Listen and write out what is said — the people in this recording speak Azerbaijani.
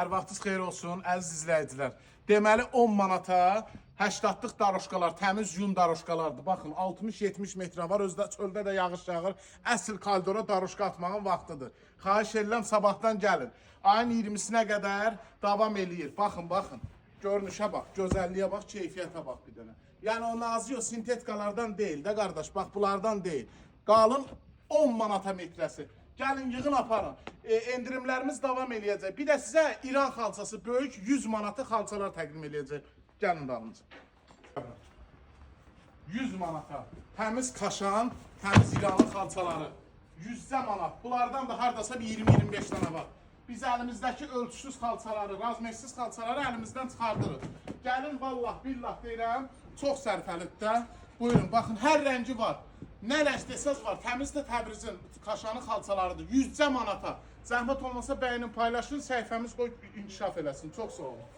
Hər vaxtınız xeyir olsun, əziz izləyicilər. Deməli 10 manata 80'lıq daroşkalar, təmiz yun daroşkalardır. Baxın 60-70 metrə var, özdə çöldə də yağış yağır. Əsl kaldora daroşka atmağın vaxtıdır. Xahiş edirəm sabahdan gəlin. Ayın 20'sinə qədər davam eləyir. Baxın. Görünüşə bax, gözəlliyə bax, keyfiyyətə bax bir dənə. Yəni o naziyo sintetikalardan deyil də qardaş, bax bunlardan deyil. Qalın 10 manata metrəsi. Gəlin yığın aparın. Endirimlərimiz davam eləyəcək. Bir də sizə İran xalçası böyük 100 manatı xalçalar təqdim eləyəcək. Gəlin dalınca. 100 manata təmiz kaşan, təmiz İranlı xalçaları. 100 manat. Bunlardan da hardasa bir 20-25 dənə var. Biz əlimizdəki ölçüsüz xalçaları, razmersiz xalçaları əlimizdən çıxardırıq. Gəlin vallah billah deyirəm, çox sərfəlidir. Buyurun, baxın, hər rəngi var. Nə rəng desəz var, təmiz də Təbrizin kaşanı xalçalarıdır. 100 manata. Zəhmət olmasa bəyənin, paylaşın, səhifəmiz qoy inkişaf eləsin. Çox sağ olun.